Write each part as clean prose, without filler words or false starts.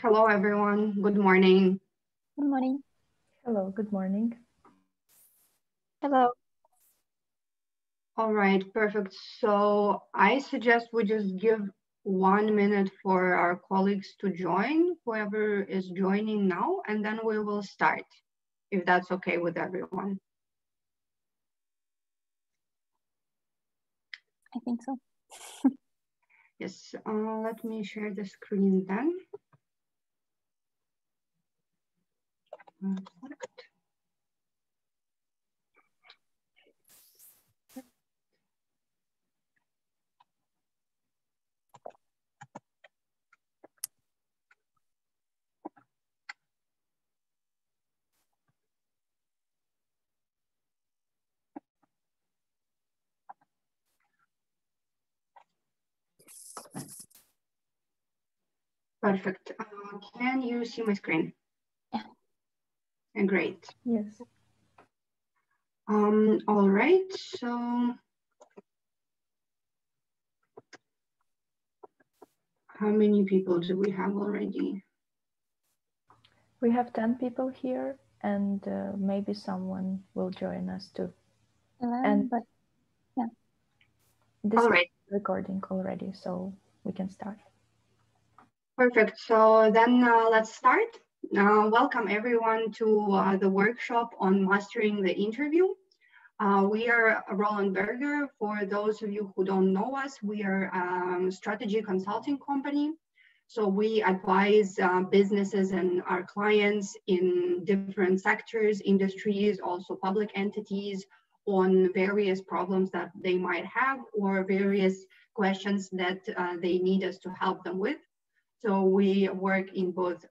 Hello, everyone. Good morning. Good morning. Hello, good morning. Hello. All right, perfect. So I suggest we just give 1 minute for our colleagues to join, whoever is joining now, and then we will start, if that's okay with everyone. I think so. Yes, let me share the screen then. Perfect. Perfect. Can you see my screen? Yeah. Great. Yes. All right, so how many people do we have already? We have 10 people here, and maybe someone will join us too. 11, but yeah. This All is right. recording already, so we can start. Perfect. So then let's start. Welcome everyone to the workshop on mastering the interview. We are Roland Berger. For those of you who don't know us, we are a strategy consulting company. So we advise businesses and our clients in different sectors, industries, also public entities on various problems that they might have or various questions that they need us to help them with. So we work in both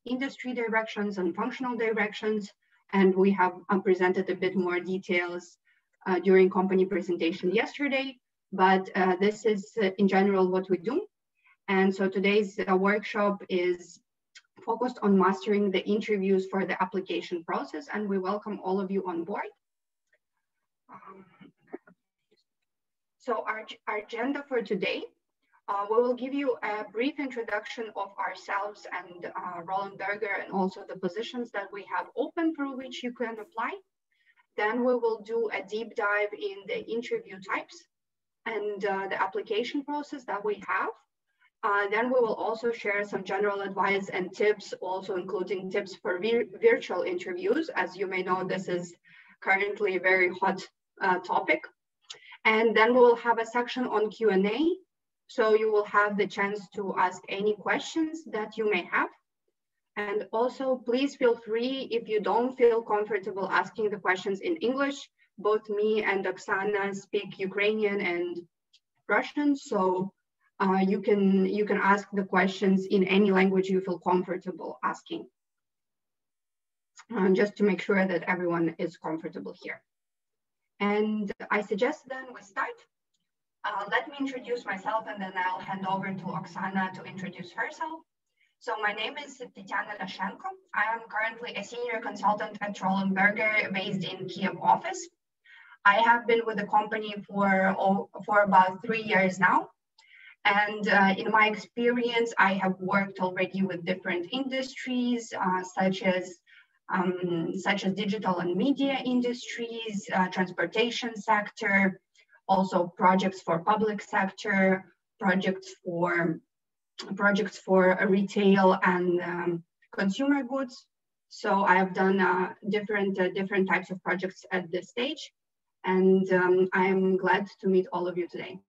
industry directions and functional directions, and we have presented a bit more details during company presentation yesterday, but this is in general what we do. And so today's workshop is focused on mastering the interviews for the application process, and we welcome all of you on board. So our agenda for today, we will give you a brief introduction of ourselves and Roland Berger and also the positions that we have open through which you can apply. Then we will do a deep dive in the interview types and the application process that we have. Then we will also share some general advice and tips, also including tips for virtual interviews. As you may know, this is currently a very hot topic. And then we will have a section on Q&A. So you will have the chance to ask any questions that you may have. And also, please feel free, if you don't feel comfortable asking the questions in English. Both me and Oksana speak Ukrainian and Russian, so you can ask the questions in any language you feel comfortable asking. Just to make sure that everyone is comfortable here. And I suggest then we start. Let me introduce myself and then I'll hand over to Oksana to introduce herself. So my name is Tatiana Lashenko. I am currently a senior consultant at Roland Berger based in Kiev office. I have been with the company for about 3 years now. And in my experience, I have worked already with different industries, such as digital and media industries, transportation sector, also projects for public sector, projects for retail and consumer goods. So I have done different types of projects at this stage, and I'm glad to meet all of you today.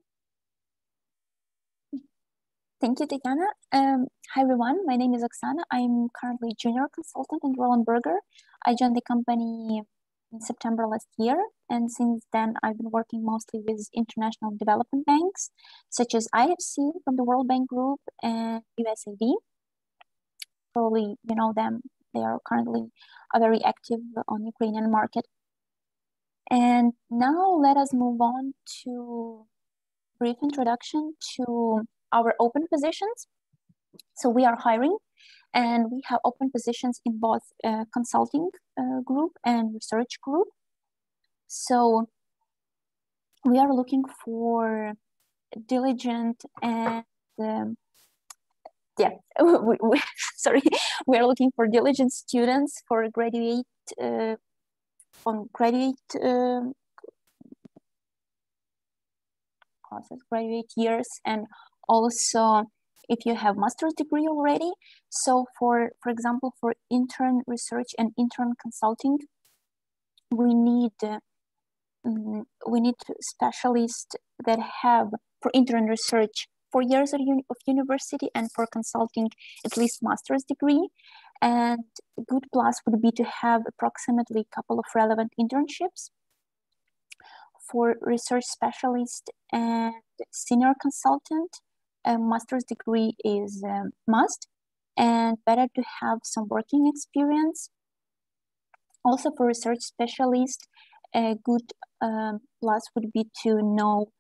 Thank you, Tatiana. Hi, everyone. My name is Oksana. I'm currently junior consultant in Roland Berger. I joined the company in September last year, and since then I've been working mostly with international development banks, such as IFC from the World Bank Group and USAID. Probably you know them. They are currently very active on Ukrainian market. And now let us move on to brief introduction to our open positions. So we are hiring, and we have open positions in both consulting group and research group. So we are looking for diligent and yeah, sorry, we are looking for diligent students for graduate classes, graduate years, and also if you have master's degree already. So for example, for intern research and intern consulting, we need specialists that have, for intern research, 4 years of university, and for consulting at least master's degree. And a good plus would be to have approximately a couple of relevant internships. For research specialist and senior consultant, a master's degree is a must, and better to have some working experience. Also for research specialist, a good plus would be to know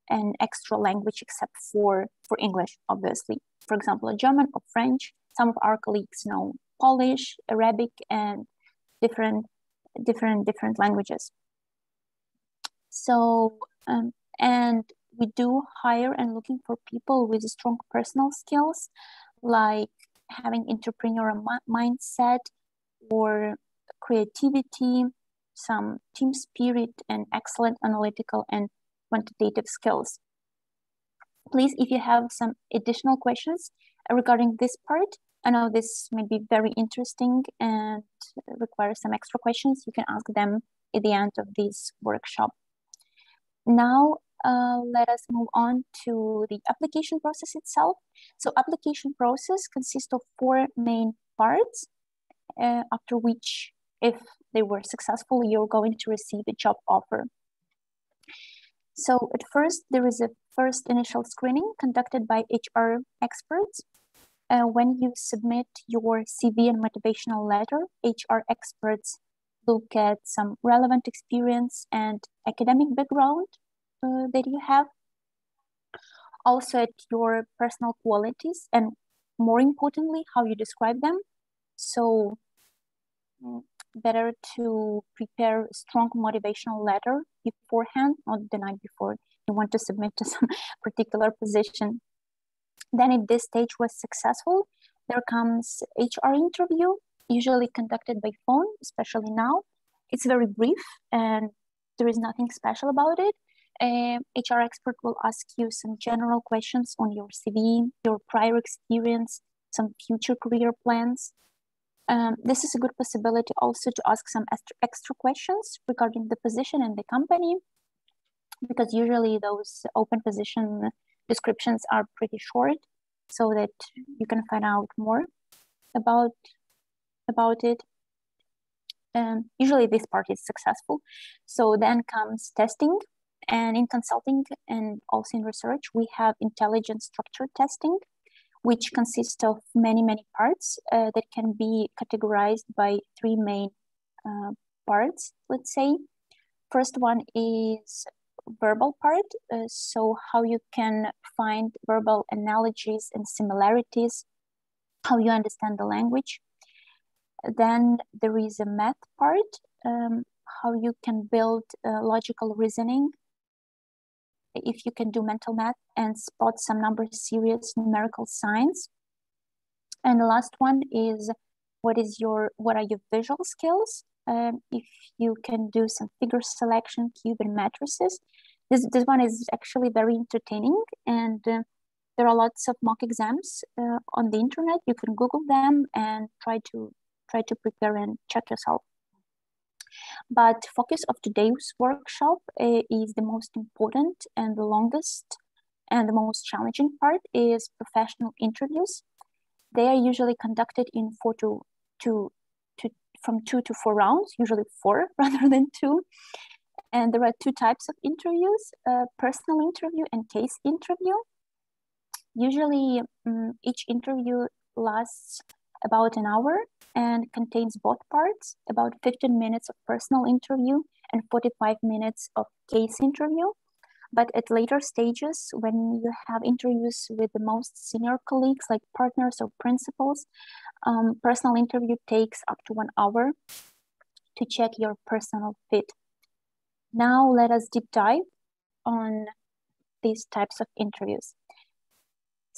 an extra language except for English, obviously. For example, German or French. Some of our colleagues know Polish, Arabic, and different languages. So, and we do hire and looking for people with strong personal skills, like having entrepreneurial mindset or creativity, some team spirit, and excellent analytical and quantitative skills. Please, if you have some additional questions regarding this part, I know this may be very interesting and requires some extra questions, you can ask them at the end of this workshop. Now, let us move on to the application process itself. So application process consists of 4 main parts, after which, if they were successful, you're going to receive a job offer. So at first, there is a first initial screening conducted by HR experts. When you submit your CV and motivational letter, HR experts look at some relevant experience and academic background that you have. Also at your personal qualities, and more importantly, how you describe them. So better to prepare a strong motivational letter beforehand, not the night before you want to submit to some particular position. Then if this stage was successful, there comes HR interview, usually conducted by phone, especially now. It's very brief and there is nothing special about it. HR expert will ask you some general questions on your CV, your prior experience, some future career plans. This is a good possibility also to ask some extra questions regarding the position and the company, because usually those open position descriptions are pretty short, so that you can find out more about it. Usually this part is successful. So then comes testing, and in consulting and also in research, we have intelligent structure testing, which consists of many parts that can be categorized by 3 main parts, let's say. First one is verbal part, so how you can find verbal analogies and similarities, how you understand the language. Then there is a math part, how you can build logical reasoning, if you can do mental math and spot some number series numerical signs. And the last one is what are your visual skills? If you can do some figure selection, cube and matrices. This one is actually very entertaining, and there are lots of mock exams on the internet. You can Google them and try to prepare and check yourself. But focus of today's workshop is the most important and the longest and the most challenging part is professional interviews. They are usually conducted in from 2 to 4 rounds, usually 4 rather than 2. And there are 2 types of interviews, personal interview and case interview. Usually each interview lasts about an hour and contains both parts, about 15 minutes of personal interview and 45 minutes of case interview. But at later stages, when you have interviews with the most senior colleagues, like partners or principals, personal interview takes up to 1 hour to check your personal fit. Now let us deep dive on these types of interviews.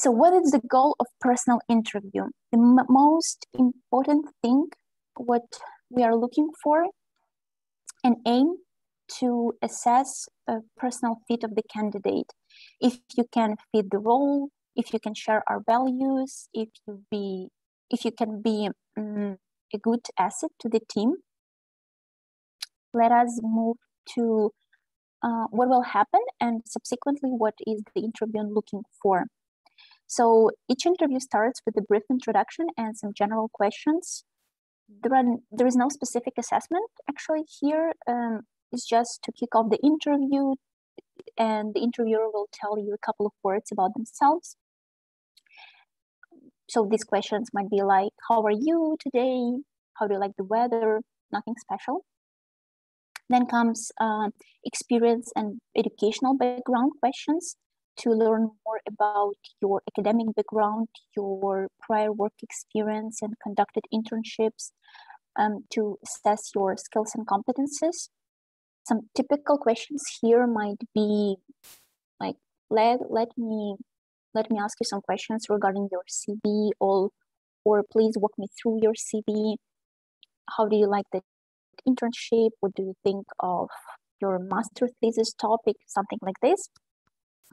So what is the goal of personal interview? The most important thing, what we are looking for, and aim to assess a personal fit of the candidate. If you can fit the role, if you can share our values, if you can be a good asset to the team. Let us move to what will happen and subsequently what is the interview looking for. So each interview starts with a brief introduction and some general questions. There is no specific assessment actually here. It's just to kick off the interview, and the interviewer will tell you a couple of words about themselves. So these questions might be like, how are you today? How do you like the weather? Nothing special. Then comes experience and educational background questions to learn more about your academic background, your prior work experience and conducted internships, to assess your skills and competences. Some typical questions here might be like, let me ask you some questions regarding your CV, or please walk me through your CV. How do you like the internship? What do you think of your master thesis topic? Something like this.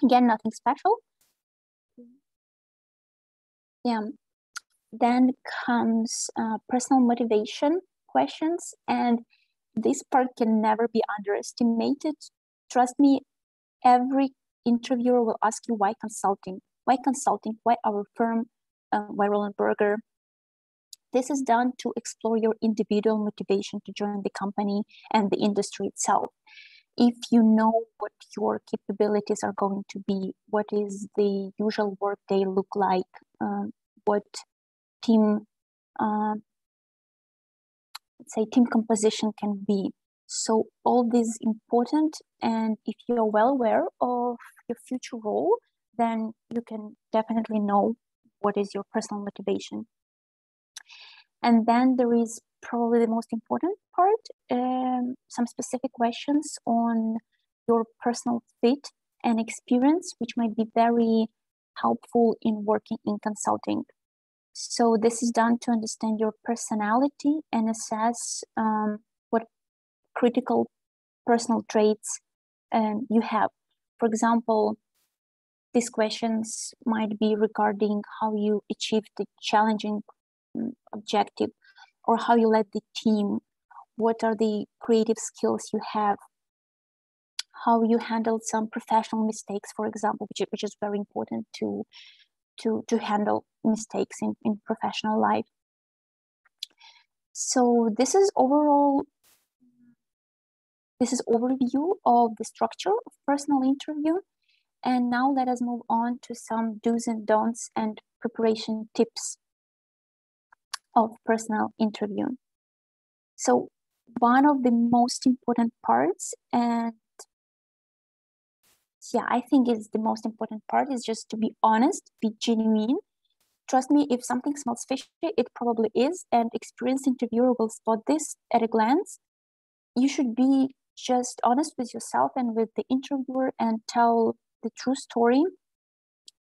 Again, nothing special. Yeah. Then comes personal motivation questions, and this part can never be underestimated. Trust me, every interviewer will ask you why consulting? Why consulting? Why our firm? Why Roland Berger? This is done to explore your individual motivation to join the company and the industry itself. If you know what your capabilities are going to be, what is the usual work day look like, what team, let's say team composition can be. So all this is important, and if you're well aware of your future role, then you can definitely know what is your personal motivation. And then there is probably the most important part, some specific questions on your personal fit and experience, which might be very helpful in working in consulting. So this is done to understand your personality and assess what critical personal traits you have. For example, these questions might be regarding how you achieved the challenging objective, or how you led the team, what are the creative skills you have, how you handled some professional mistakes, for example, which is very important to handle mistakes in professional life. So this is overview of the structure of personal interview. And now let us move on to some do's and don'ts and preparation tips of personal interview. So one of the most important parts, and yeah, I think is the most important part, is just to be honest, be genuine. Trust me, if something smells fishy, it probably is, and experienced interviewer will spot this at a glance. You should be just honest with yourself and with the interviewer and tell the true story.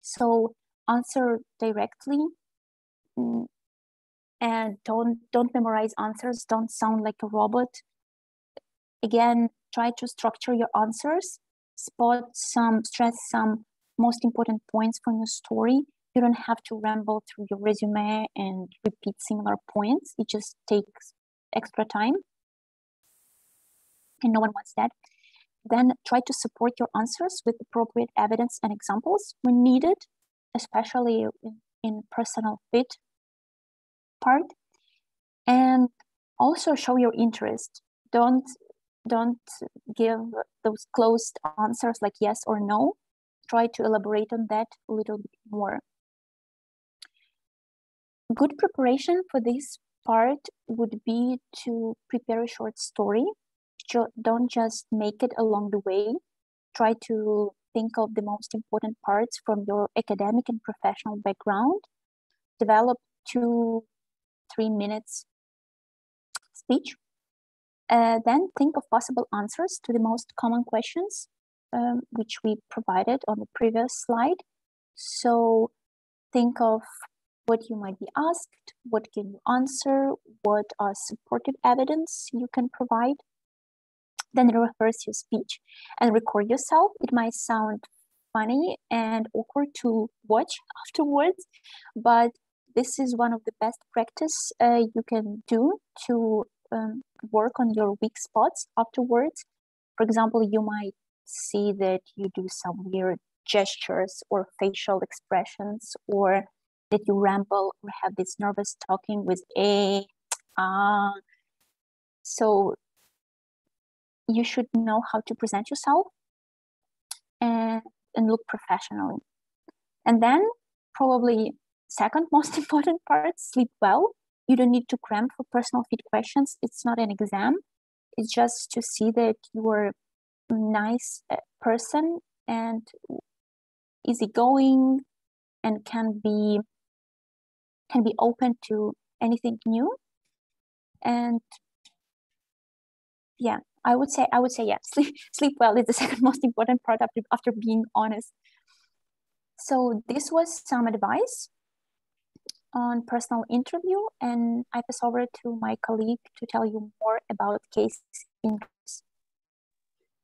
So answer directly, and don't memorize answers. Don't sound like a robot. Again, try to structure your answers. Stress some most important points from your story. You don't have to ramble through your resume and repeat similar points. It just takes extra time, and no one wants that. Then try to support your answers with appropriate evidence and examples when needed, especially in personal fit part. And also show your interest. Don't give those closed answers like yes or no. Try to elaborate on that a little bit more. Good preparation for this part would be to prepare a short story. Don't just make it along the way. Try to think of the most important parts from your academic and professional background. Develop 2-3 minutes speech. Then think of possible answers to the most common questions, which we provided on the previous slide. So think of what you might be asked, what can you answer, what are supportive evidence you can provide. Then rehearse your speech and record yourself. It might sound funny and awkward to watch afterwards, but this is one of the best practice you can do to work on your weak spots afterwards. For example, you might see that you do some weird gestures or facial expressions, or that you ramble or have this nervous talking with so you should know how to present yourself and look professionally. And then probably second most important part, sleep well. You don't need to cram for personal fit questions. It's not an exam. It's just to see that you are a nice person and easygoing and can be open to anything new. And yeah, I would say yeah, sleep well is the second most important part after being honest. So this was some advice on personal interview, and I pass over to my colleague to tell you more about case interviews.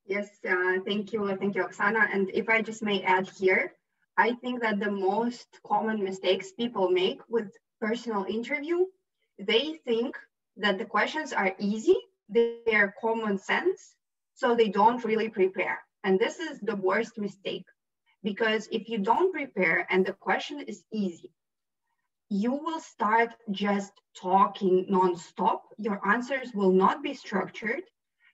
Yes, thank you, Oksana. And if I just may add here, I think that the most common mistakes people make with personal interview, they think that the questions are easy, they are common sense, so they don't really prepare. And this is the worst mistake, because if you don't prepare and the question is easy, you will start just talking nonstop. Your answers will not be structured.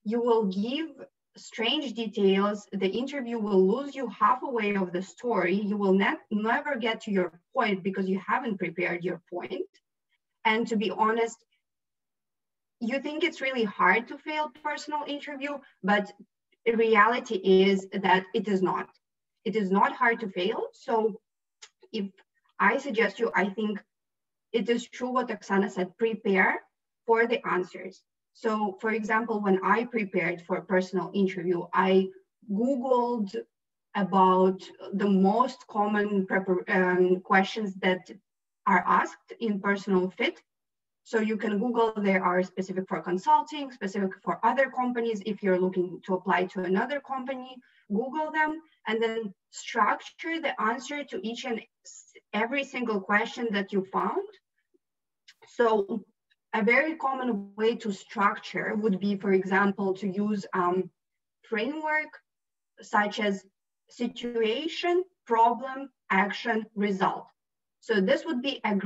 You will give strange details. The interview will lose you half away of the story. You will never get to your point because you haven't prepared your point. And to be honest, you think it's really hard to fail personal interview, but the reality is that it is not. It is not hard to fail. So if I suggest you, I think it is true what Oksana said, prepare for the answers. So for example, when I prepared for a personal interview, I Googled about the most common questions that are asked in personal fit. So you can Google, there are specific for consulting, specific for other companies. If you're looking to apply to another company, Google them and then structure the answer to each and every single question that you found. So a very common way to structure would be, for example, to use framework such as situation, problem, action, result. So this would be a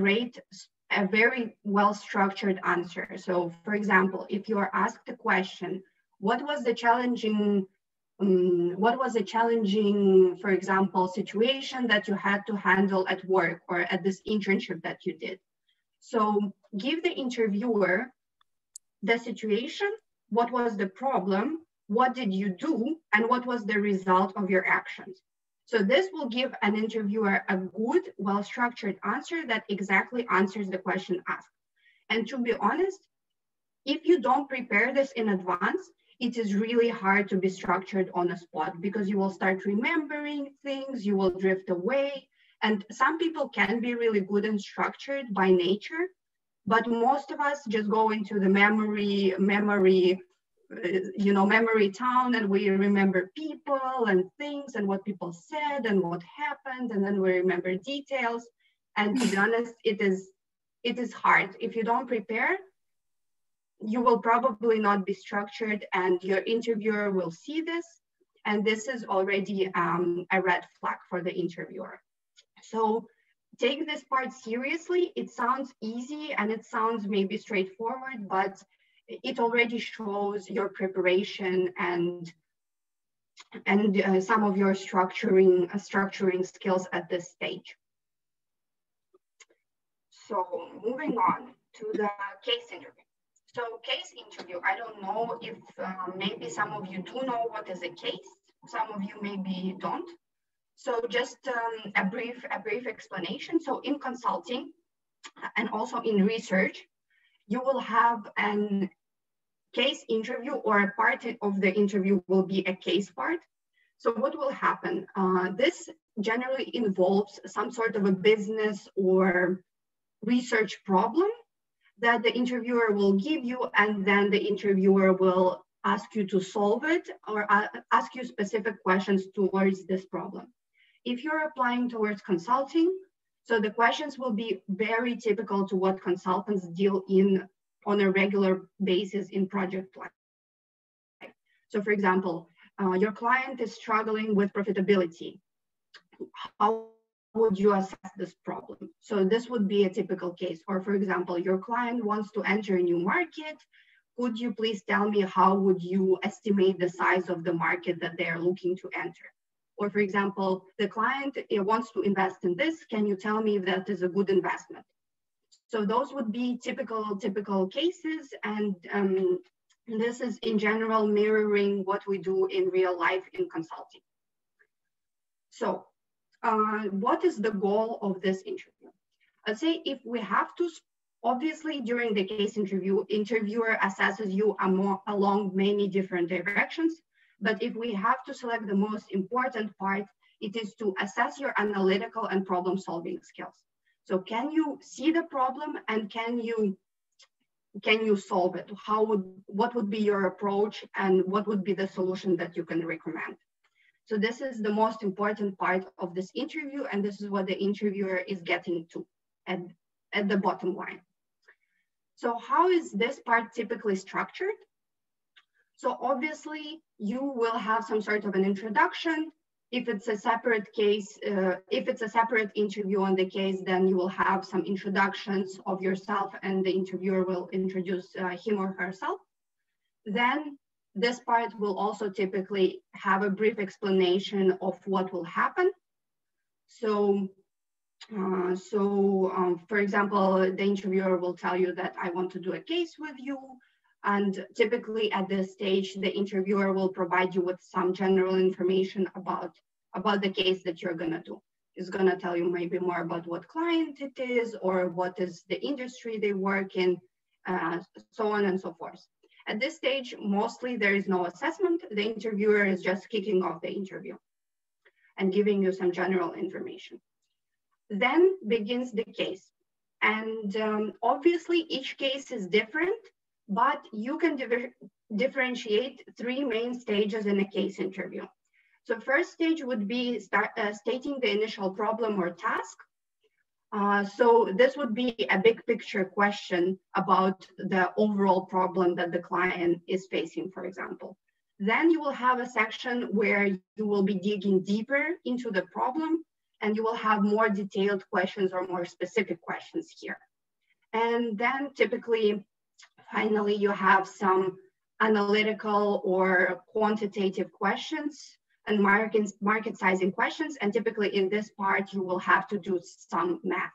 very well-structured answer. So for example, if you are asked a question, what was the challenging, for example, situation that you had to handle at work or at this internship that you did? So give the interviewer the situation, what was the problem, what did you do, and what was the result of your actions. So this will give an interviewer a good, well-structured answer that exactly answers the question asked. And to be honest, if you don't prepare this in advance, it is really hard to be structured on the spot because you will start remembering things, you will drift away. And some people can be really good and structured by nature, but most of us just go into the memory town, and we remember people and things and what people said and what happened, and then we remember details. And to be honest, it is hard. If you don't prepare, you will probably not be structured, and your interviewer will see this, and this is already a red flag for the interviewer. So take this part seriously. It sounds easy and it sounds maybe straightforward, but it already shows your preparation and some of your structuring skills at this stage. So moving on to the case interview. So case interview, I don't know if maybe some of you do know what is a case. Some of you maybe don't. So just a brief explanation. So in consulting and also in research, you will have an case interview, or a part of the interview will be a case part. So what will happen? This generally involves some sort of a business or research problem that the interviewer will give you, and then the interviewer will ask you to solve it or ask you specific questions towards this problem. If you're applying towards consulting, so the questions will be very typical to what consultants deal in on a regular basis in project life. So for example, your client is struggling with profitability. How would you assess this problem? So this would be a typical case. Or for example, your client wants to enter a new market. Could you please tell me how would you estimate the size of the market that they're looking to enter? Or for example, the client wants to invest in this. Can you tell me if that is a good investment? So those would be typical cases, and this is in general mirroring what we do in real life in consulting. So what is the goal of this interview? Let's say if we have to, obviously during the case interview, interviewer assesses you along many different directions. But if we have to select the most important part, it is to assess your analytical and problem solving skills. So can you see the problem and can you solve it? What would be your approach and what would be the solution that you can recommend? So this is the most important part of this interview, and this is what the interviewer is getting to at the bottom line. So how is this part typically structured? So obviously you will have some sort of an introduction. If it's a separate case, if it's a separate interview on the case, then you will have some introductions of yourself and the interviewer will introduce him or herself. Then this part will also typically have a brief explanation of what will happen. So, for example, the interviewer will tell you that I want to do a case with you. And typically at this stage, the interviewer will provide you with some general information about the case that you're gonna do. It's gonna tell you maybe more about what client it is or what is the industry they work in, so on and so forth. At this stage, mostly there is no assessment. The interviewer is just kicking off the interview and giving you some general information. Then begins the case. And obviously each case is different, but you can differentiate three main stages in a case interview. So first stage would be stating the initial problem or task. So this would be a big picture question about the overall problem that the client is facing, for example. Then you will have a section where you will be digging deeper into the problem, and you will have more detailed questions or more specific questions here. And then typically, finally, you have some analytical or quantitative questions and market sizing questions. And typically in this part, you will have to do some math.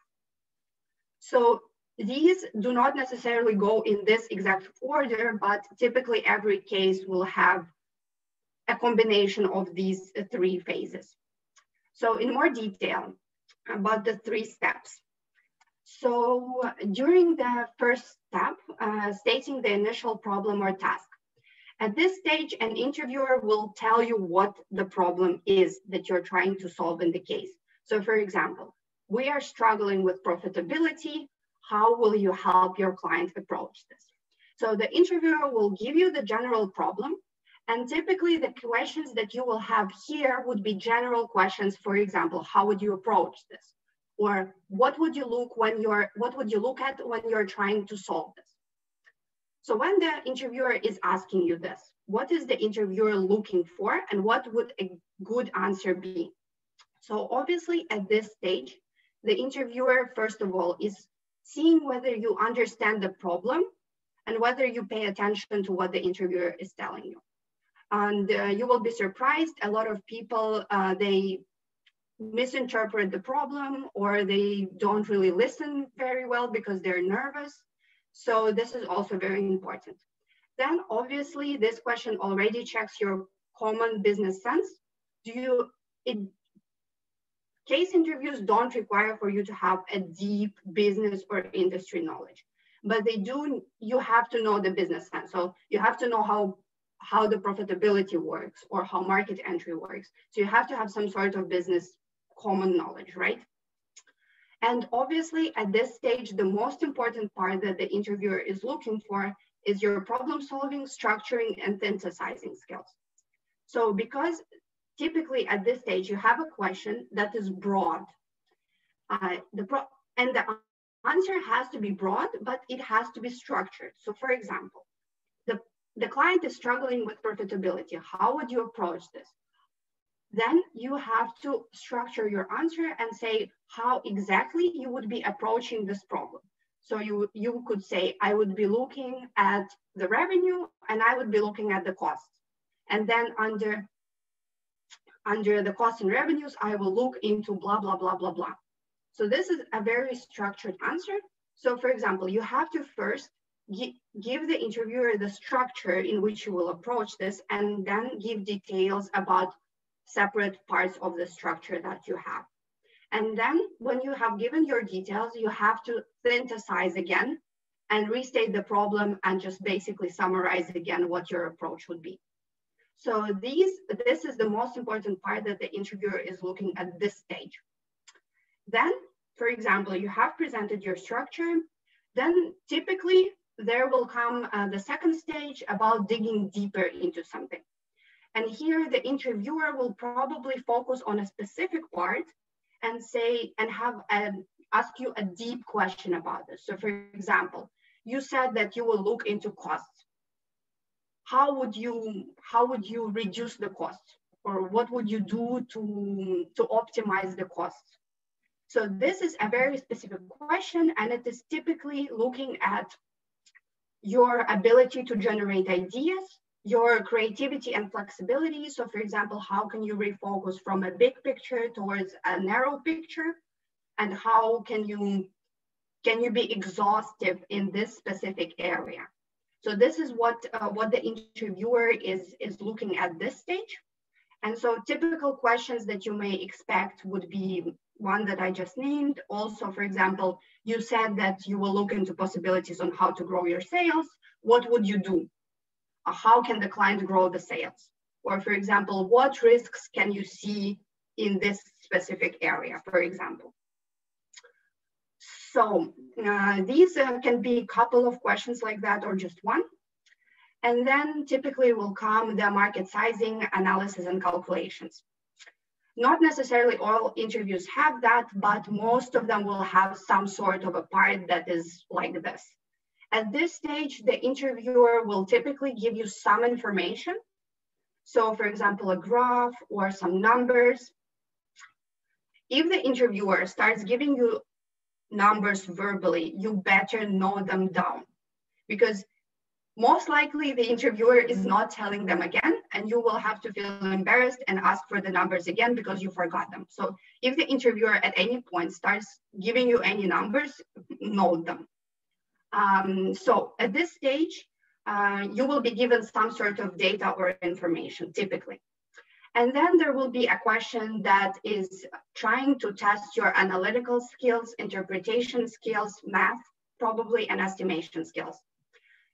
So these do not necessarily go in this exact order, but typically every case will have a combination of these three phases. So in more detail about the three steps. So during the first step, stating the initial problem or task. At this stage, an interviewer will tell you what the problem is that you're trying to solve in the case. So for example, we are struggling with profitability. How will you help your client approach this? So the interviewer will give you the general problem. And typically the questions that you will have here would be general questions. For example, how would you approach this? Or what would you look at when you're trying to solve this? So when the interviewer is asking you this, what is the interviewer looking for and what would a good answer be? So obviously at this stage, the interviewer, first of all, is seeing whether you understand the problem and whether you pay attention to what the interviewer is telling you. And you will be surprised, a lot of people, they misinterpret the problem or they don't really listen very well because they're nervous. So this is also very important. Then obviously this question already checks your common business sense. Case interviews don't require for you to have a deep business or industry knowledge, but you have to know the business sense. So you have to know how the profitability works or how market entry works. So you have to have some sort of business common knowledge, right? And obviously at this stage, the most important part that the interviewer is looking for is your problem solving, structuring, and synthesizing skills. So because typically at this stage, you have a question that is broad. And the answer has to be broad, but it has to be structured. So for example, the client is struggling with profitability. How would you approach this? Then you have to structure your answer and say how exactly you would be approaching this problem. So you could say, I would be looking at the revenue and I would be looking at the costs. And then under the costs and revenues, I will look into blah, blah, blah, blah, blah. So this is a very structured answer. So for example, you have to first give the interviewer the structure in which you will approach this, and then give details about separate parts of the structure that you have. And then when you have given your details, you have to synthesize again and restate the problem and just basically summarize again what your approach would be. So this is the most important part that the interviewer is looking at this stage. Then, for example, you have presented your structure, then typically there will come the second stage about digging deeper into something. And here the interviewer will probably focus on a specific part and say, and ask you a deep question about this. So for example, you said that you will look into costs. How would you reduce the costs? Or what would you do to optimize the costs? So this is a very specific question, and it is typically looking at your ability to generate ideas, your creativity and flexibility. So for example, how can you refocus from a big picture towards a narrow picture? And how can you be exhaustive in this specific area? So this is what the interviewer is looking at this stage. And so typical questions that you may expect would be one that I just named. Also, for example, you said that you will look into possibilities on how to grow your sales. What would you do? How can the client grow the sales? Or for example, what risks can you see in this specific area, for example? So these can be a couple of questions like that or just one. And then typically will come the market sizing, analysis, and calculations. Not necessarily all interviews have that, but most of them will have some sort of a part that is like this. At this stage, the interviewer will typically give you some information. So for example, a graph or some numbers. If the interviewer starts giving you numbers verbally, you better note them down, because most likely the interviewer is not telling them again, and you will have to feel embarrassed and ask for the numbers again because you forgot them. So if the interviewer at any point starts giving you any numbers, note them. So at this stage, you will be given some sort of data or information typically. And then there will be a question that is trying to test your analytical skills, interpretation skills, math, probably, and estimation skills.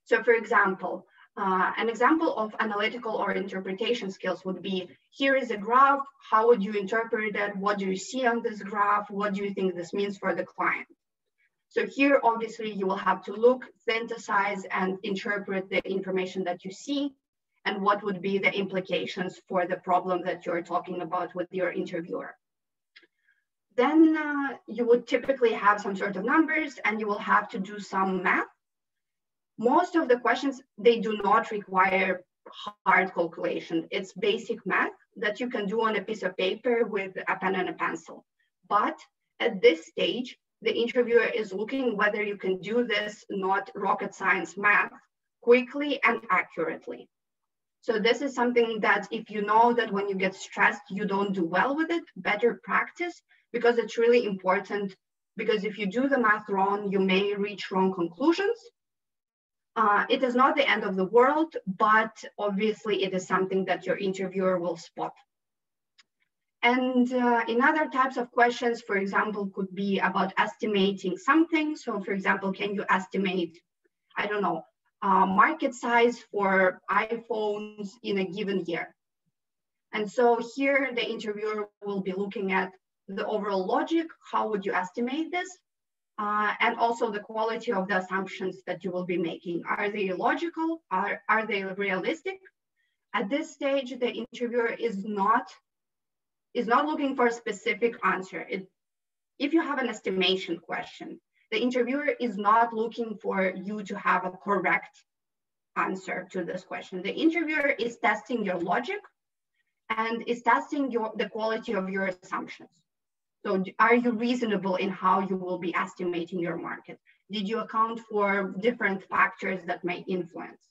So for example, an example of analytical or interpretation skills would be, here is a graph, how would you interpret it? What do you see on this graph? What do you think this means for the client? So here, obviously, you will have to look, synthesize, and interpret the information that you see, and what would be the implications for the problem that you're talking about with your interviewer. Then you would typically have some sort of numbers, and you will have to do some math. Most of the questions, they do not require hard calculation. It's basic math that you can do on a piece of paper with a pen and a pencil. But at this stage, the interviewer is looking whether you can do this, not rocket science math, quickly and accurately. So this is something that if you know that when you get stressed, you don't do well with it, better practice, because it's really important, because if you do the math wrong, you may reach wrong conclusions. It is not the end of the world, but obviously it is something that your interviewer will spot. And in other types of questions, for example, could be about estimating something. So for example, can you estimate, I don't know, market size for iPhones in a given year? And so here the interviewer will be looking at the overall logic, how would you estimate this? And also the quality of the assumptions that you will be making. Are they logical? Are they realistic? At this stage, the interviewer is not looking for a specific answer. If you have an estimation question, the interviewer is not looking for you to have a correct answer to this question. The interviewer is testing your logic and is testing the quality of your assumptions. So are you reasonable in how you will be estimating your market? Did you account for different factors that may influence?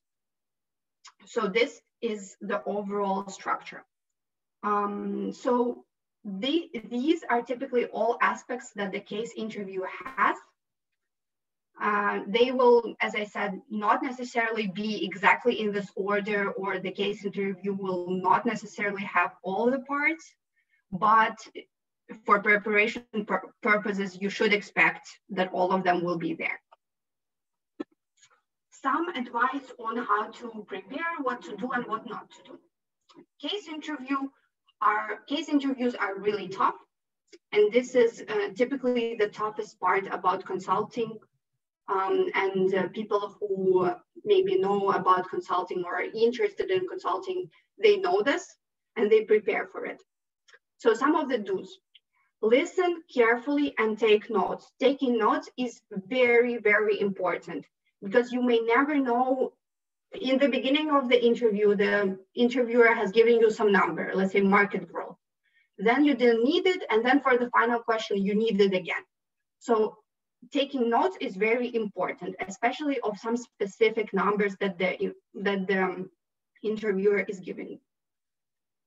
So this is the overall structure. So these are typically all aspects that the case interview has. They will, as I said, not necessarily be exactly in this order, or the case interview will not necessarily have all the parts, but for preparation purposes, you should expect that all of them will be there. Some advice on how to prepare, what to do and what not to do. Case interviews are really tough. And this is typically the toughest part about consulting. And people who maybe know about consulting or are interested in consulting, they know this and they prepare for it. So some of the do's: listen carefully and take notes. Taking notes is very, very important, because you may never know. In the beginning of the interview, the interviewer has given you some number, let's say market growth. Then you didn't need it, and then for the final question, you need it again. So taking notes is very important, especially of some specific numbers that the interviewer is giving.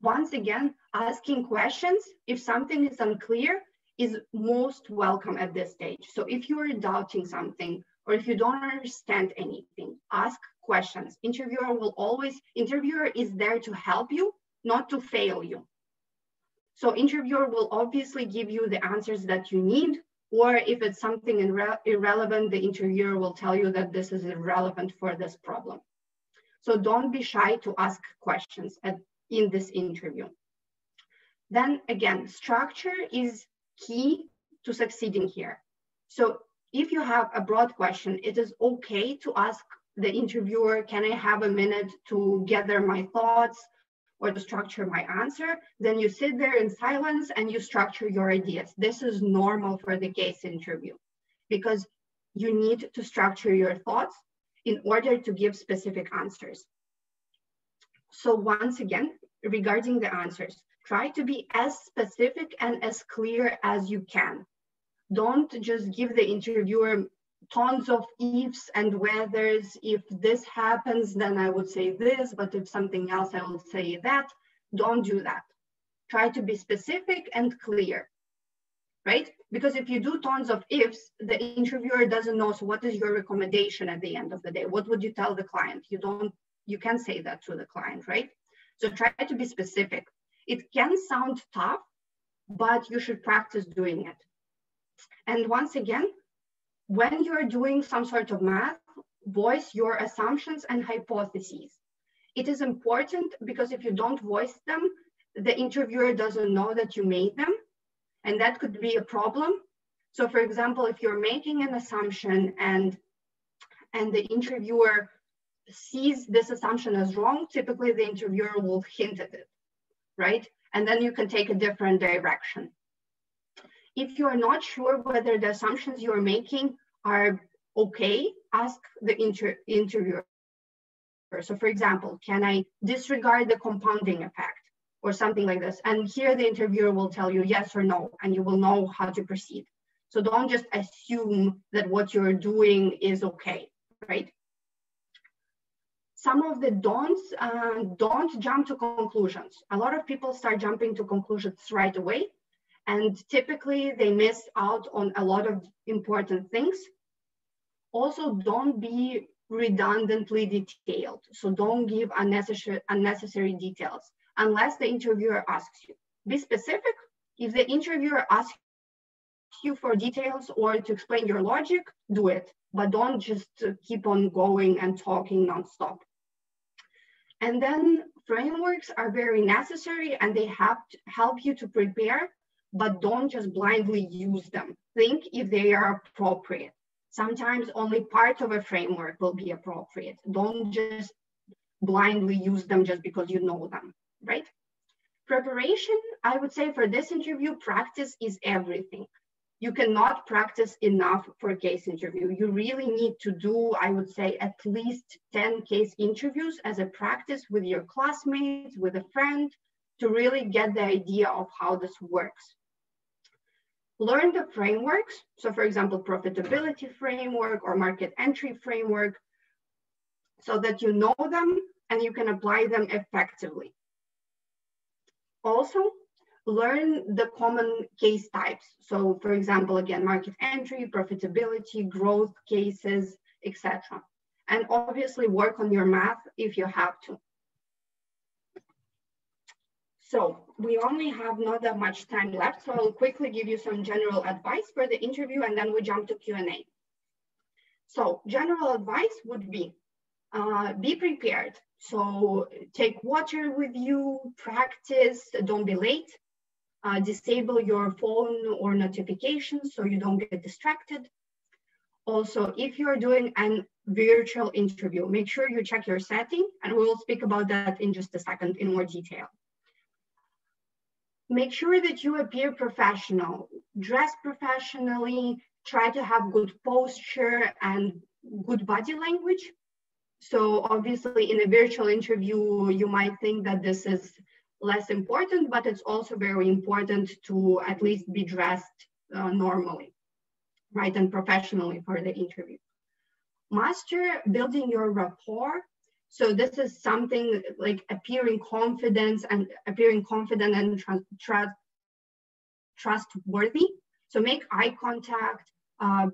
Once again, asking questions, if something is unclear, is most welcome at this stage. So if you are doubting something, or if you don't understand anything, ask questions. Interviewer is there to help you, not to fail you. So interviewer will obviously give you the answers that you need, or if it's something irrelevant, the interviewer will tell you that this is irrelevant for this problem. So don't be shy to ask questions in this interview. Then again, structure is key to succeeding here. So if you have a broad question, it is okay to ask the interviewer, can I have a minute to gather my thoughts or to structure my answer? Then you sit there in silence and you structure your ideas. This is normal for the case interview, because you need to structure your thoughts in order to give specific answers. So once again, regarding the answers, try to be as specific and as clear as you can. Don't just give the interviewer tons of ifs and whethers. If this happens, then I would say this, but if something else, I will say that. Don't do that. Try to be specific and clear, right? Because if you do tons of ifs, the interviewer doesn't know, so what is your recommendation at the end of the day? What would you tell the client? You can't say that to the client, right? So try to be specific. It can sound tough, but you should practice doing it. And once again, when you're doing some sort of math, voice your assumptions and hypotheses. It is important because if you don't voice them, the interviewer doesn't know that you made them, and that could be a problem. So for example, if you're making an assumption and the interviewer sees this assumption as wrong, typically the interviewer will hint at it, right? And then you can take a different direction. If you're not sure whether the assumptions you're making are okay, ask the interviewer. So for example, can I disregard the compounding effect or something like this? And here the interviewer will tell you yes or no, and you will know how to proceed. So don't just assume that what you're doing is okay, right? Some of the don'ts, don't jump to conclusions. A lot of people start jumping to conclusions right away, and typically they miss out on a lot of important things. Also, don't be redundantly detailed. So don't give unnecessary details unless the interviewer asks you. Be specific. If the interviewer asks you for details or to explain your logic, do it, but don't just keep on going and talking nonstop. And then frameworks are very necessary, and they have to help you to prepare but don't just blindly use them. Think if they are appropriate. Sometimes only part of a framework will be appropriate. Don't just blindly use them just because you know them, right? Preparation, I would say for this interview, practice is everything. You cannot practice enough for a case interview. You really need to do, I would say, at least 10 case interviews as a practice with your classmates, with a friend, to really get the idea of how this works. Learn the frameworks. So for example, profitability framework or market entry framework, so that you know them and you can apply them effectively. Also, learn the common case types. So for example, again, market entry, profitability, growth cases, etc. And obviously work on your math if you have to. So we only have not that much time left, so I'll quickly give you some general advice for the interview and then we jump to Q&A. So general advice would be prepared. So take water with you, practice, don't be late, disable your phone or notifications so you don't get distracted. Also, if you're doing a virtual interview, make sure you check your setting, and we will speak about that in just a second in more detail. Make sure that you appear professional, dress professionally, try to have good posture and good body language. So obviously in a virtual interview, you might think that this is less important, but it's also very important to at least be dressed normally, right, and professionally for the interview. Master building your rapport. So this is something like appearing confident and trustworthy. So make eye contact,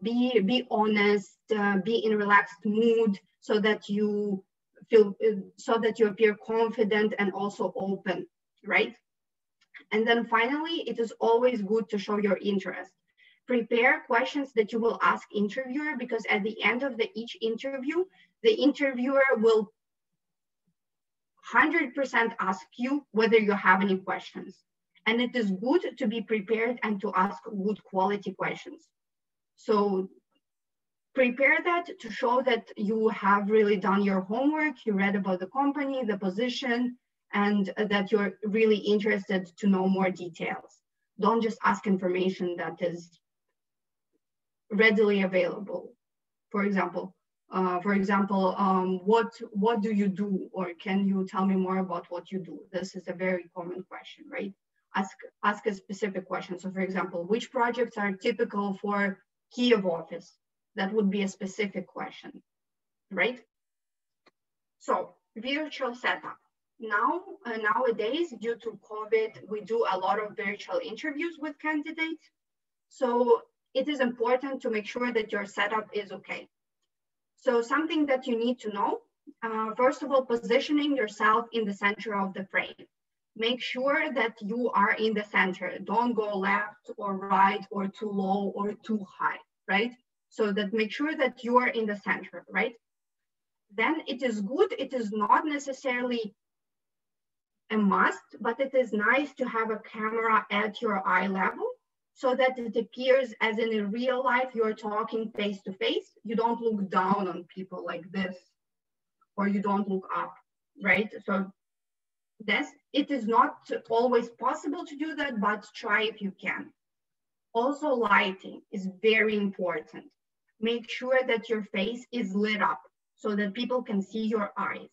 be honest, be in a relaxed mood, so that you appear confident and also open, right? And then finally, it is always good to show your interest. Prepare questions that you will ask interviewer, because at the end of each interview, the interviewer will 100% ask you whether you have any questions. And it is good to be prepared and to ask good quality questions. So prepare that to show that you have really done your homework, you read about the company, the position, and that you're really interested to know more details. Don't just ask information that is readily available. For example, what do you do? Or can you tell me more about what you do? This is a very common question, right? Ask a specific question. So for example, which projects are typical for Kyiv office? That would be a specific question, right? So virtual setup. Nowadays, due to COVID, we do a lot of virtual interviews with candidates. So it is important to make sure that your setup is okay. So something that you need to know, first of all, positioning yourself in the center of the frame. Make sure that you are in the center. Don't go left or right or too low or too high, right? So that make sure that you are in the center, right? Then it is good. It is not necessarily a must, but it is nice to have a camera at your eye level so that it appears as in real life you're talking face to face. You don't look down on people like this, or you don't look up, right? So it is not always possible to do that, but try if you can. Also, lighting is very important. Make sure that your face is lit up so that people can see your eyes.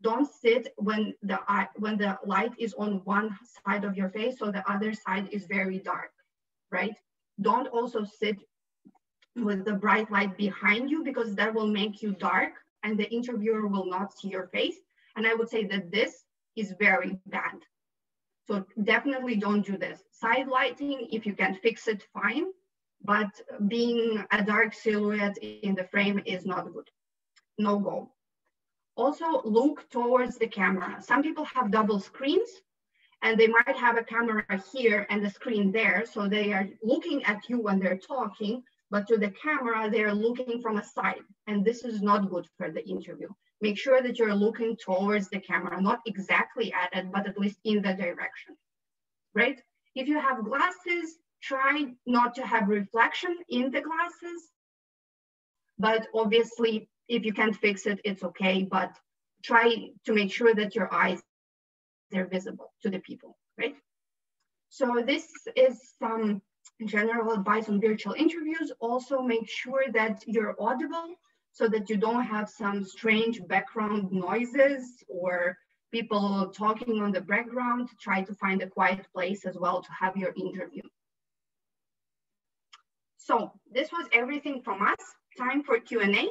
Don't sit when the light is on one side of your face, so the other side is very dark, right? Don't also sit with the bright light behind you, because that will make you dark and the interviewer will not see your face. And I would say that this is very bad. So definitely don't do this. Side lighting, if you can fix it, fine. But being a dark silhouette in the frame is not good. No go. Also, look towards the camera. Some people have double screens and they might have a camera here and the screen there. So they are looking at you when they're talking, but to the camera, they're looking from a side. And this is not good for the interview. Make sure that you're looking towards the camera, not exactly at it, but at least in the direction, right? If you have glasses, try not to have reflection in the glasses. But obviously, if you can't fix it, it's okay. But try to make sure that your eyes are visible to the people, right? So this is some general advice on virtual interviews. Also make sure that you're audible so that you don't have some strange background noises or people talking on the background. Try to find a quiet place as well to have your interview. So this was everything from us. Time for Q&A.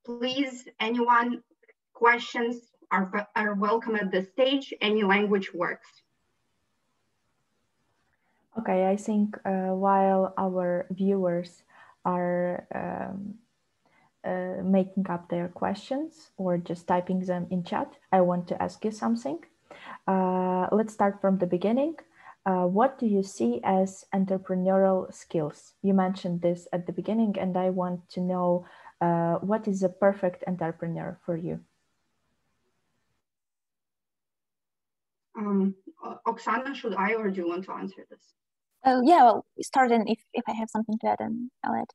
Please, anyone, questions are welcome at this stage. Any language works. Okay, I think while our viewers are making up their questions or just typing them in chat, I want to ask you something. Let's start from the beginning. What do you see as entrepreneurial skills? You mentioned this at the beginning, and I want to know what is a perfect entrepreneur for you? Oksana, should I or do you want to answer this? Yeah, well, start and if I have something to add, I'll add.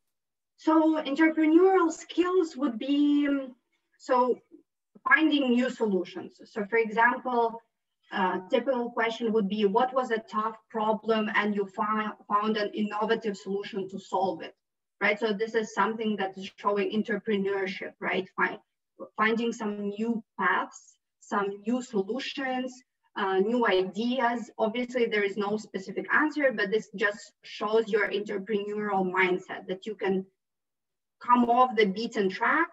So entrepreneurial skills would be, so finding new solutions. So for example, typical question would be, what was a tough problem and you found an innovative solution to solve it, right? So this is something that is showing entrepreneurship, right? Finding some new paths, some new solutions, new ideas. Obviously, there is no specific answer, but this just shows your entrepreneurial mindset that you can come off the beaten track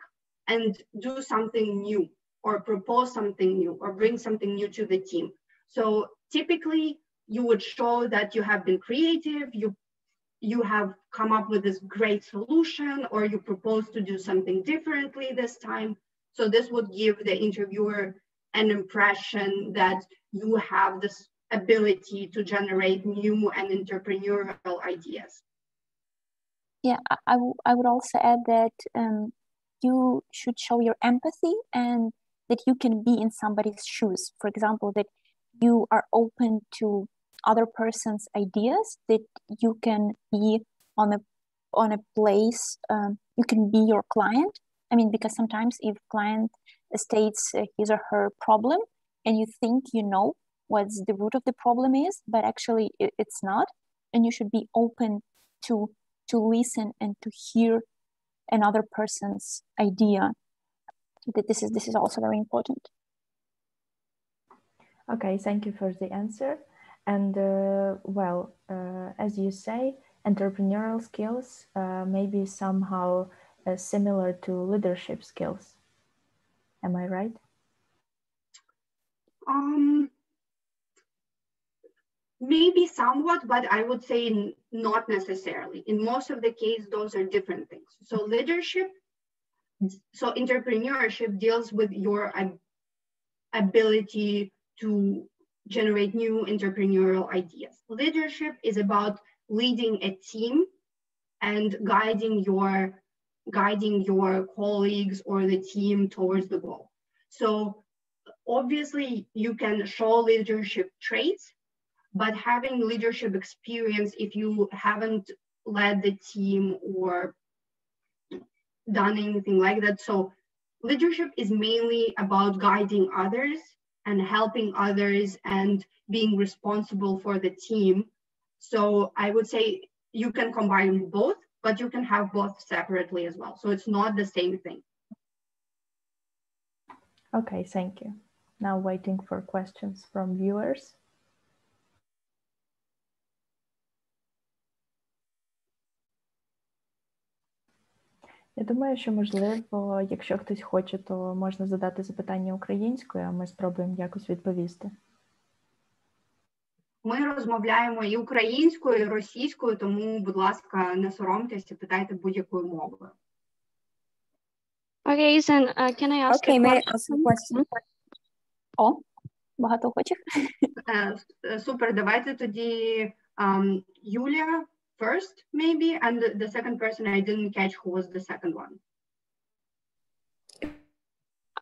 and do something new or propose something new or bring something new to the team. So typically, you would show that you have been creative, you have come up with this great solution, or you propose to do something differently this time. So this would give the interviewer an impression that you have this ability to generate new and entrepreneurial ideas. Yeah, I would also add that you should show your empathy and that you can be in somebody's shoes. For example, that you are open to other person's ideas, that you can be on a place, you can be your client. I mean, because sometimes if client states his or her problem and you think you know what's the root of the problem is, but actually it's not, and you should be open to listen and to hear another person's idea. That this is also very important. Okay, thank you for the answer. And well, as you say, entrepreneurial skills may be somehow similar to leadership skills. Am I right? Maybe somewhat, but I would say not necessarily. In most of the case, those are different things. So leadership, so entrepreneurship deals with your ability to generate new entrepreneurial ideas. Leadership is about leading a team and guiding your colleagues or the team towards the goal. So obviously you can show leadership traits, but having leadership experience, if you haven't led the team or done anything like that. So leadership is mainly about guiding others and helping others and being responsible for the team. So I would say you can combine both, but you can have both separately as well. So it's not the same thing. Okay, thank you. Now waiting for questions from viewers. Я думаю, що, можливо, якщо хтось хоче, то можна задати запитання українською, а ми спробуємо якось відповісти. Ми розмовляємо і українською, і російською, тому, будь ласка, не соромтеся, питайте будь-якою мовою. Okay, then can I ask Okay, may I ask a question? О, багато охочих. Супер, давайте тоді Юлія first, maybe, and the second person I didn't catch who was the second one.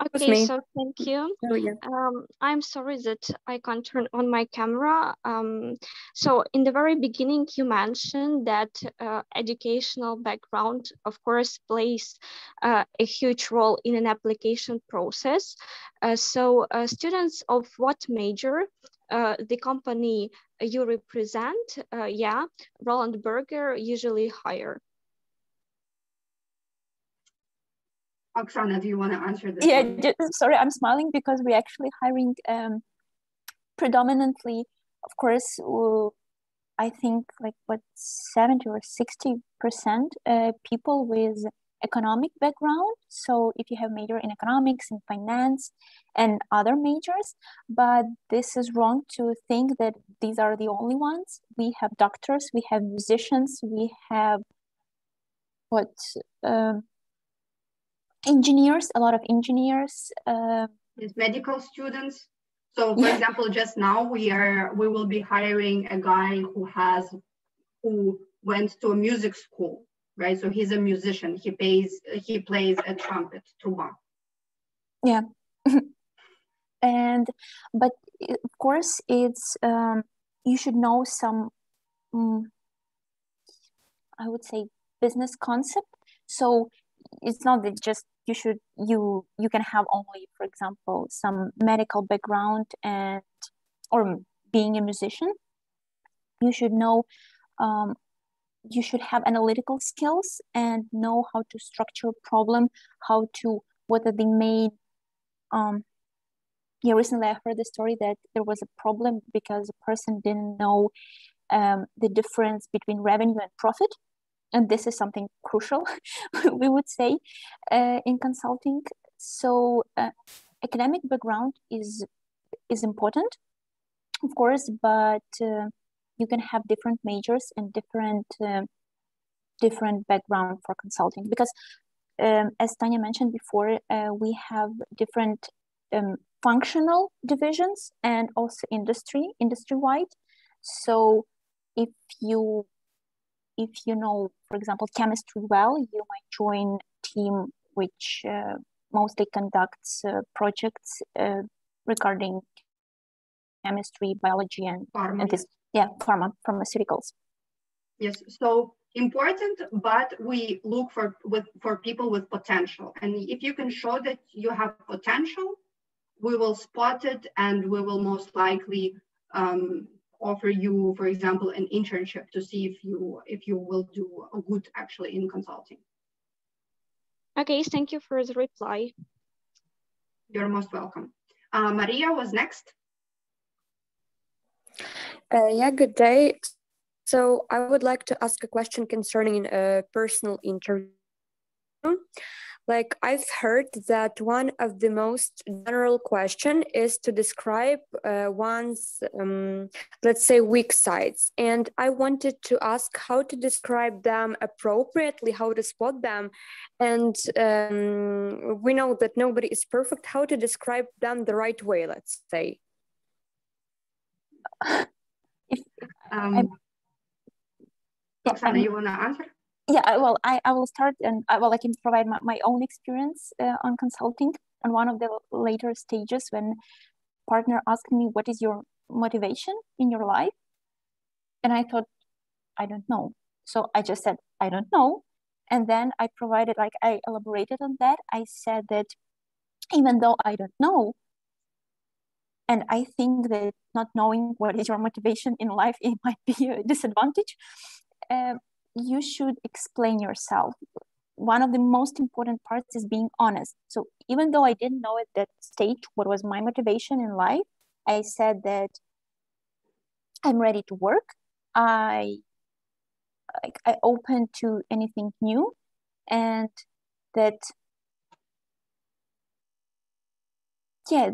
Okay, so thank you. Oh, yeah. I'm sorry that I can't turn on my camera. So in the very beginning, you mentioned that educational background, of course, plays a huge role in an application process. So students of what major, the company you represent, yeah, Roland Berger usually hire? Oksana, do you want to answer this? Yeah, sorry, I'm smiling because we're actually hiring predominantly, of course, I think like 70 or 60% people with economic background. So if you have major in economics and finance and other majors, but this is wrong to think that these are the only ones. We have doctors, we have musicians, we have engineers, a lot of engineers. It's medical students. So for example, just now we will be hiring a guy who went to a music school, right? So he's a musician. He plays a trumpet, tuba. Yeah. But of course it's you should know some I would say business concept. So it's not that just you can have only, for example, some medical background or being a musician. You should know you should have analytical skills and know how to structure a problem, what are the main recently I heard the story that there was a problem because a person didn't know the difference between revenue and profit. And this is something crucial, we would say, in consulting. So academic background is important, of course, but you can have different majors and different background for consulting. Because as Tanya mentioned before, we have different functional divisions and also industry-wide. So if you know, for example, chemistry well, you might join a team which mostly conducts projects regarding chemistry, biology, and pharmaceuticals. Yes, so important, but we look for people with potential. And if you can show that you have potential, we will spot it and we will most likely offer you, for example, an internship to see if you will do a good actually in consulting. Okay, thank you for the reply. You're most welcome. Maria was next. Yeah, good day. So I would like to ask a question concerning a personal interview. Like, I've heard that one of the most general question is to describe one's, let's say, weak sides. And I wanted to ask how to describe them appropriately, how to spot them. And we know that nobody is perfect. How to describe them the right way, let's say. Oksana, you want to answer? Yeah, well, I will start and I can provide my own experience on consulting on one of the later stages when partner asked me, what is your motivation in your life? And I thought, I don't know. So I just said, I don't know. And then I elaborated on that. I said that even though I don't know, and I think that not knowing what is your motivation in life, it might be a disadvantage. You should explain yourself. One of the most important parts is being honest. So even though I didn't know at that stage what was my motivation in life, I said that I'm ready to work. I open to anything new, and that I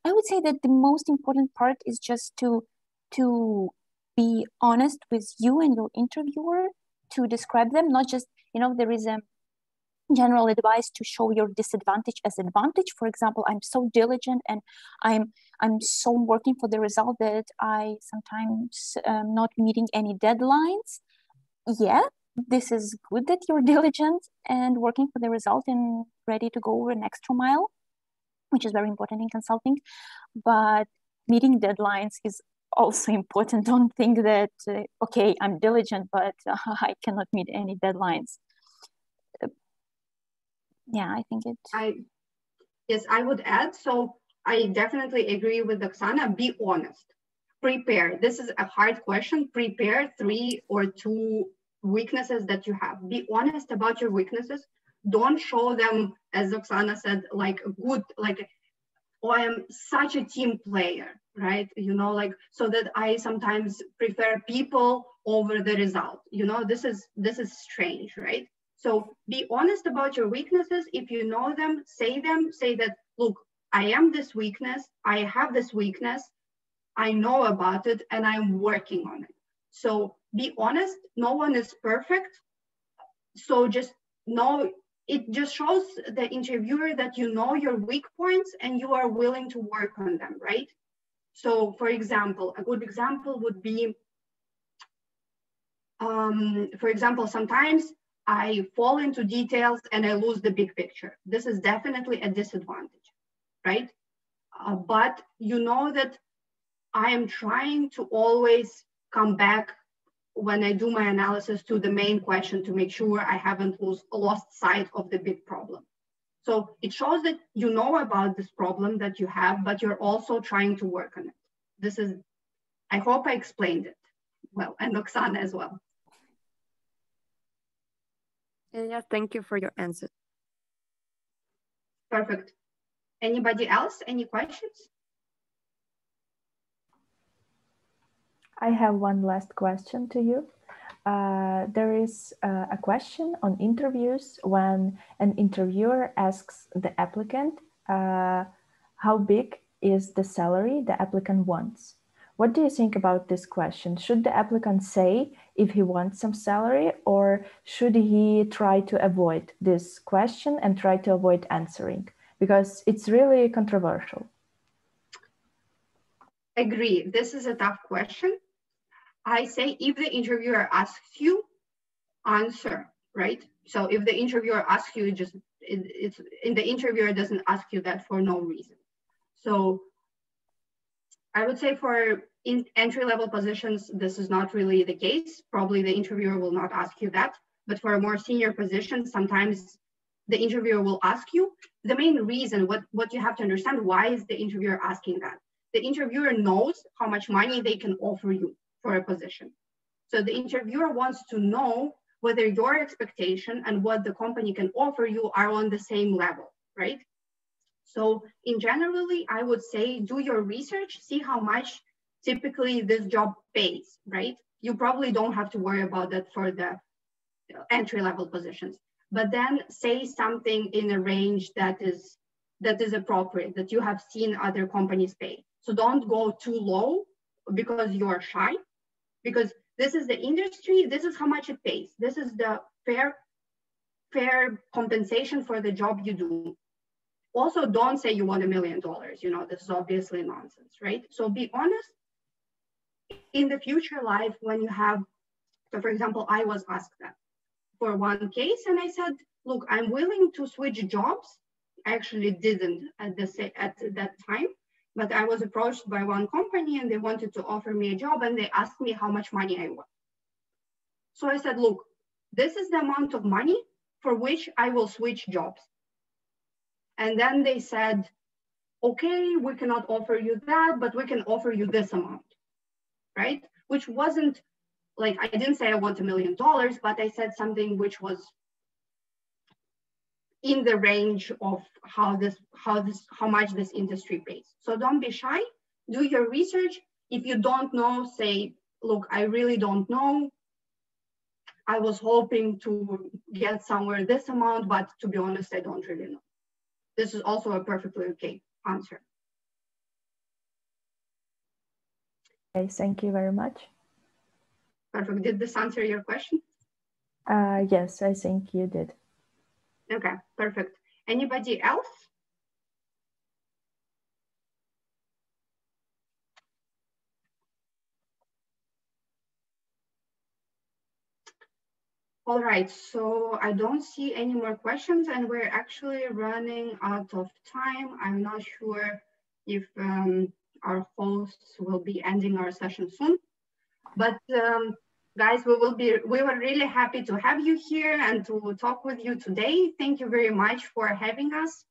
would say that the most important part is just to be honest with you and your interviewer, to describe them, not just, there is a general advice to show your disadvantage as advantage. For example, I'm so diligent and I'm so working for the result that I sometimes not meeting any deadlines. Yeah, this is good that you're diligent and working for the result and ready to go an extra mile, which is very important in consulting. But meeting deadlines is also important. Don't think that, okay, I'm diligent, but I cannot meet any deadlines. Yeah, I think it. Yes, I would add. So I definitely agree with Oksana. Be honest. Prepare. This is a hard question. Prepare 3 or 2 weaknesses that you have. Be honest about your weaknesses. Don't show them, as Oksana said, like good, like, oh, I am such a team player, right? You know, like, so that I sometimes prefer people over the result. You know, this is strange, right? So be honest about your weaknesses. If you know them, say that, look, I am this weakness, I have this weakness, I know about it, and I'm working on it. So be honest, no one is perfect. So just know, it just shows the interviewer that you know your weak points and you are willing to work on them, right? So for example, a good example would be, for example, sometimes I fall into details and I lose the big picture. This is definitely a disadvantage, right? But you know that I am trying to always come back when I do my analysis to the main question to make sure I haven't lost sight of the big problem. So it shows that you know about this problem that you have, but you're also trying to work on it. This is, I hope I explained it well, and Oksana as well. Yeah, thank you for your answer. Perfect. Anybody else? Any questions? I have one last question to you. There is a question on interviews when an interviewer asks the applicant how big is the salary the applicant wants. What do you think about this question? Should the applicant say if he wants some salary, or should he try to avoid this question and try to avoid answering? Because it's really controversial. Agree. This is a tough question. I say if the interviewer asks you, answer, right? So if the interviewer asks you, it's in the interviewer doesn't ask you that for no reason. So I would say for in entry-level positions, this is not really the case. Probably the interviewer will not ask you that. But for a more senior position, sometimes the interviewer will ask you. The main reason, what you have to understand, why is the interviewer asking that? The interviewer knows how much money they can offer you for a position. So the interviewer wants to know whether your expectation and what the company can offer you are on the same level, right? So in generally, I would say do your research, see how much typically this job pays, right? You probably don't have to worry about that for the entry-level positions, but then say something in a range that is appropriate, that you have seen other companies pay. So don't go too low because you're shy, because this is the industry, this is how much it pays. This is the fair compensation for the job you do. Also, don't say you want $1 million. You know, this is obviously nonsense, right? So be honest. In the future life, when you have, so for example, I was asked that for one case, and I said, look, I'm willing to switch jobs. I actually didn't at that time, but I was approached by one company and they wanted to offer me a job and they asked me how much money I want. So I said, look, this is the amount of money for which I will switch jobs. And then they said, okay, we cannot offer you that, but we can offer you this amount, right? Which wasn't like, I didn't say I want $1 million, but I said something which was in the range of how much this industry pays. So don't be shy, do your research. If you don't know, say, look, I really don't know. I was hoping to get somewhere this amount, but to be honest, I don't really know. This is also a perfectly okay answer. Okay, thank you very much. Perfect. Did this answer your question? Yes, I think you did. Okay, perfect. Anybody else? All right, so I don't see any more questions and we're actually running out of time. I'm not sure if our hosts will be ending our session soon, but guys, we were really happy to have you here and to talk with you today. Thank you very much for having us.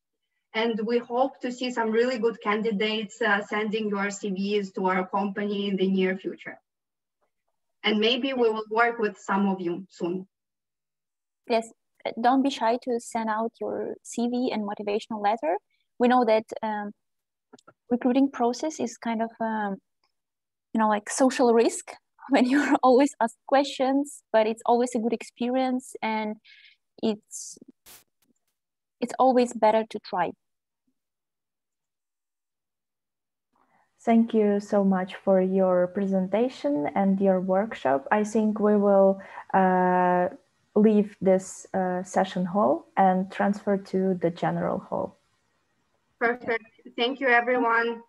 And we hope to see some really good candidates sending your CVs to our company in the near future. And maybe we will work with some of you soon. Yes, don't be shy to send out your CV and motivational letter. We know that recruiting process is kind of, like social risk when you're always asked questions, but it's always a good experience and it's always better to try. Thank you so much for your presentation and your workshop. I think we will leave this session hall and transfer to the general hall. Perfect. Thank you, everyone.